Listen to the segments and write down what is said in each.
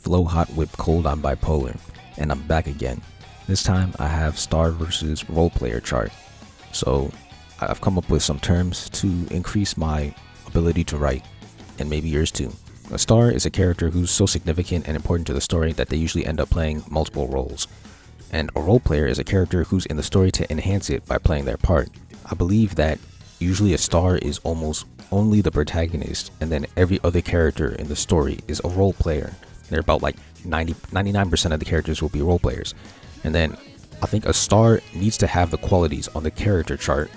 Flow hot whip cold, I'm bipolar, and I'm back again. This time I have star versus role player chart. So I've come up with some terms to increase my ability to write, and maybe yours too. A star is a character who's so significant and important to the story that they usually end up playing multiple roles. And a role player is a character who's in the story to enhance it by playing their part. I believe that usually a star is almost only the protagonist, and then every other character in the story is a role player. They're about like 99% of the characters will be role players. And then I think a star needs to have the qualities on the character chart,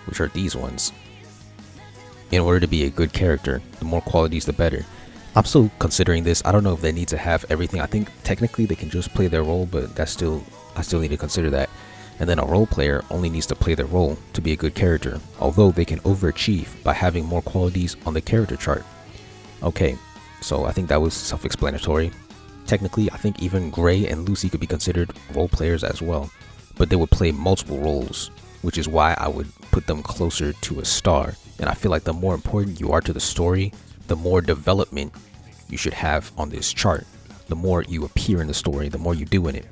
which are these ones. In order to be a good character, the more qualities the better. I'm still considering this. I don't know if they need to have everything. I think technically they can just play their role, but I still need to consider that. And then a role player only needs to play their role to be a good character, although they can overachieve by having more qualities on the character chart. Okay, so I think that was self-explanatory. Technically, I think even Gray and Lucy could be considered role players as well, but they would play multiple roles, which is why I would put them closer to a star. And I feel like the more important you are to the story, the more development you should have on this chart. The more you appear in the story, the more you do in it.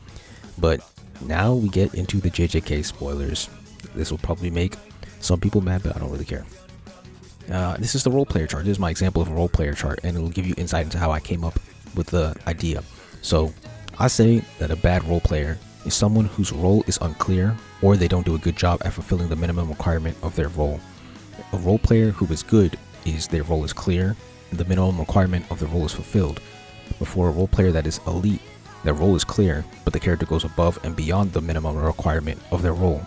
But now we get into the JJK spoilers. This will probably make some people mad, but I don't really care. This is the role player chart. This is my example of a role player chart, and it will give you insight into how I came up with the idea. So I say that a bad role player is someone whose role is unclear, or they don't do a good job at fulfilling the minimum requirement of their role. A role player who is good is their role is clear, and the minimum requirement of the role is fulfilled. But for a role player that is elite, their role is clear, but the character goes above and beyond the minimum requirement of their role.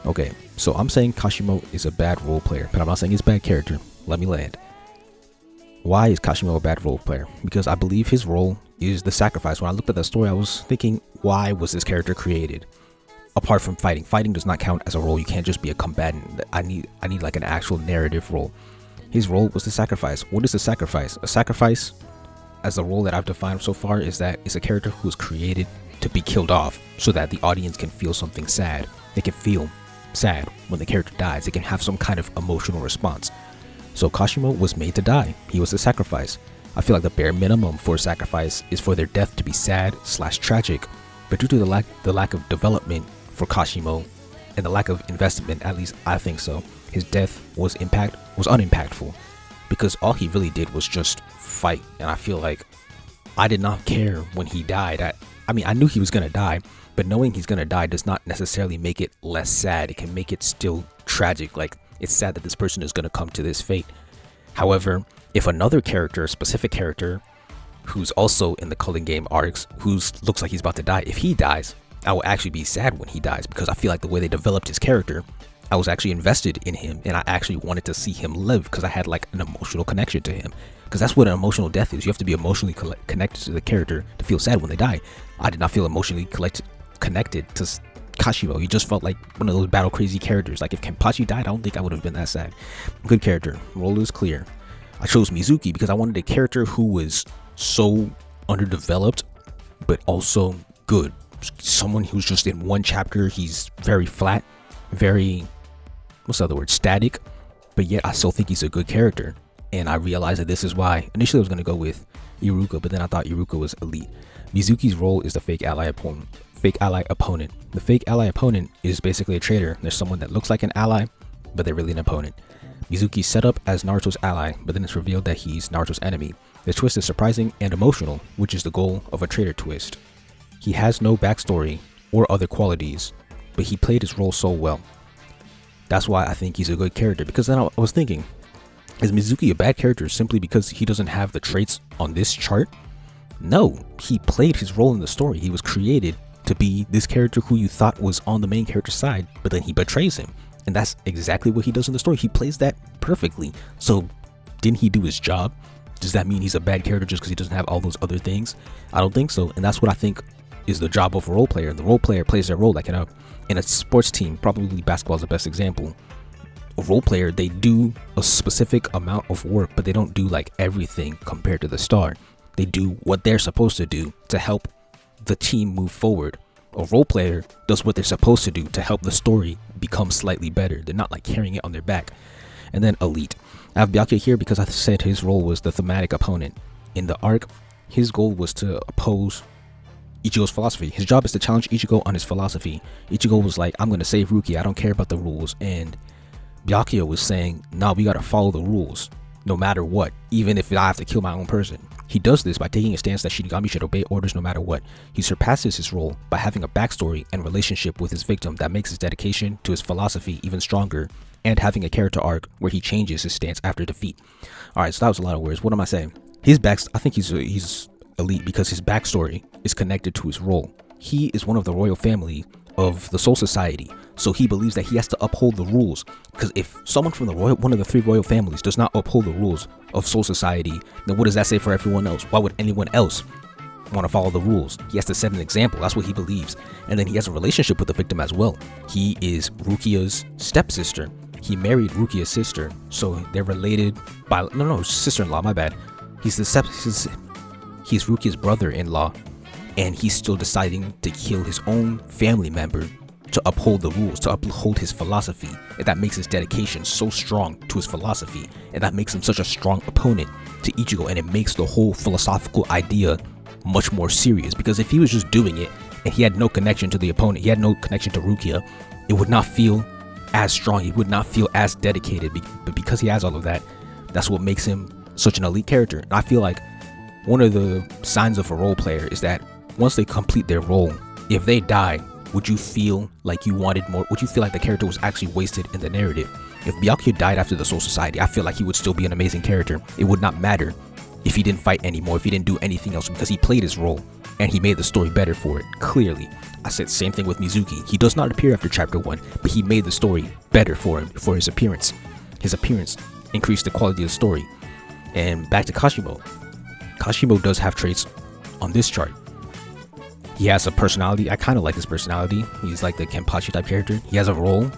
Okay, so I'm saying Kashimo is a bad role player, but I'm not saying he's a bad character. Let me land. Why is Kashimo a bad role player? Because I believe his role is the sacrifice. When I looked at that story, I was thinking, why was this character created? Apart from fighting. Fighting does not count as a role. You can't just be a combatant. I need like an actual narrative role. His role was the sacrifice. What is a sacrifice? A sacrifice, as the role that I've defined so far, is that it's a character who was created to be killed off so that the audience can feel something sad. They can feel sad when the character dies. They can have some kind of emotional response. So Kashimo was made to die. He was a sacrifice. I feel like the bare minimum for a sacrifice is for their death to be sad/tragic. But due to the lack of development for Kashimo and the lack of investment, at least I think so, his death was unimpactful, because all he really did was just fight. And I feel like I did not care when he died. I mean, I knew he was gonna die, but knowing he's gonna die does not necessarily make it less sad. It can make it still tragic. Like, it's sad that this person is gonna come to this fate. However, if another character, a specific character who's also in the Culling Game arcs, who looks like he's about to die, if he dies, I will actually be sad when he dies, because I feel like the way they developed his character, I was actually invested in him, and I actually wanted to see him live because I had like an emotional connection to him. Because that's what an emotional death is. You have to be emotionally connected to the character to feel sad when they die. I did not feel emotionally connected to Kashimo. He just felt like one of those battle crazy characters. Like, if Kenpachi died, I don't think I would have been that sad. Good character. Role is clear. I chose Mizuki because I wanted a character who was so underdeveloped, but also good. Someone who's just in one chapter, he's very flat, very, what's the other word, static, but yet I still think he's a good character. And I realized that this is why initially I was going to go with Iruka, but then I thought Iruka was elite. Mizuki's role is the fake ally opponent. The fake ally opponent is basically a traitor. There's someone that looks like an ally, but they're really an opponent. Mizuki's set up as Naruto's ally, but then it's revealed that he's Naruto's enemy. The twist is surprising and emotional, which is the goal of a traitor twist. He has no backstory or other qualities, but he played his role so well. That's why I think he's a good character, because then I was thinking, is Mizuki a bad character simply because he doesn't have the traits on this chart? No, he played his role in the story. He was created to be this character who you thought was on the main character's side, but then he betrays him. And that's exactly what he does in the story. He plays that perfectly. So didn't he do his job? Does that mean he's a bad character just because he doesn't have all those other things? I don't think so. And that's what I think is the job of a role player. The role player plays their role. Like in a sports team, probably basketball is the best example. A role player, they do a specific amount of work, but they don't do like everything compared to the star. They do what they're supposed to do to help the team move forward. A role player does what they're supposed to do to help the story become slightly better. They're not like carrying it on their back. And then elite. I have Byakuya here because I said his role was the thematic opponent. In the arc, His goal was to oppose Ichigo's philosophy. His job is to challenge Ichigo on his philosophy. Ichigo was like, I'm gonna save Rukia, I don't care about the rules. And Byakuya was saying, nah, we gotta follow the rules, no matter what, even if I have to kill my own person. He does this by taking a stance that Shinigami should obey orders no matter what. He surpasses his role by having a backstory and relationship with his victim that makes his dedication to his philosophy even stronger, and having a character arc where he changes his stance after defeat. Alright, so that was a lot of words. What am I saying? I think he's elite because his backstory is connected to his role. He is one of the royal family of the Soul Society, so he believes that he has to uphold the rules, because if someone from one of the 3 royal families does not uphold the rules of Soul Society, then what does that say for everyone else? Why would anyone else want to follow the rules? He has to set an example. That's what he believes. And then he has a relationship with the victim as well. He is Rukia's stepsister. He married Rukia's sister, so they're related by sister-in-law, my bad. He's Rukia's brother-in-law, and he's still deciding to kill his own family member to uphold the rules, to uphold his philosophy. And that makes his dedication so strong to his philosophy, and that makes him such a strong opponent to Ichigo, and it makes the whole philosophical idea much more serious. Because if he was just doing it and he had no connection to the opponent, he had no connection to Rukia, it would not feel as strong, he would not feel as dedicated. But because he has all of that, that's what makes him such an elite character. And I feel like one of the signs of a role player is that once they complete their role, if they die, would you feel like you wanted more? Would you feel like the character was actually wasted in the narrative? If Byakuya died after the Soul Society, I feel like he would still be an amazing character. It would not matter if he didn't fight anymore, if he didn't do anything else, because he played his role and he made the story better for it, clearly. I said same thing with Mizuki. He does not appear after chapter 1, but he made the story better for him, for his appearance. His appearance increased the quality of the story. And back to Kashimo. Kashimo does have traits on this chart. He has a personality. I kind of like his personality. He's like the Kenpachi type character. He has a role.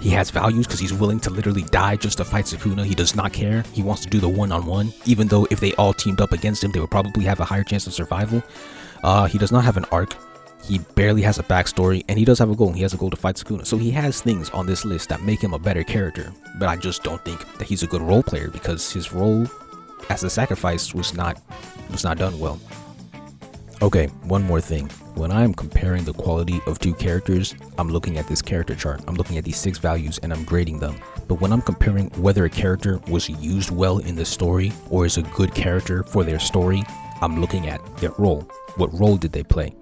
He has values because he's willing to literally die just to fight Sukuna. He does not care. He wants to do the one-on-one, even though if they all teamed up against him, they would probably have a higher chance of survival. He does not have an arc. He barely has a backstory, and he does have a goal. He has a goal to fight Sukuna. So he has things on this list that make him a better character, but I just don't think that he's a good role player because his role as a sacrifice was not done well. Okay, one more thing. When I'm comparing the quality of 2 characters, I'm looking at this character chart. I'm looking at these 6 values and I'm grading them. But when I'm comparing whether a character was used well in the story or is a good character for their story, I'm looking at their role. What role did they play?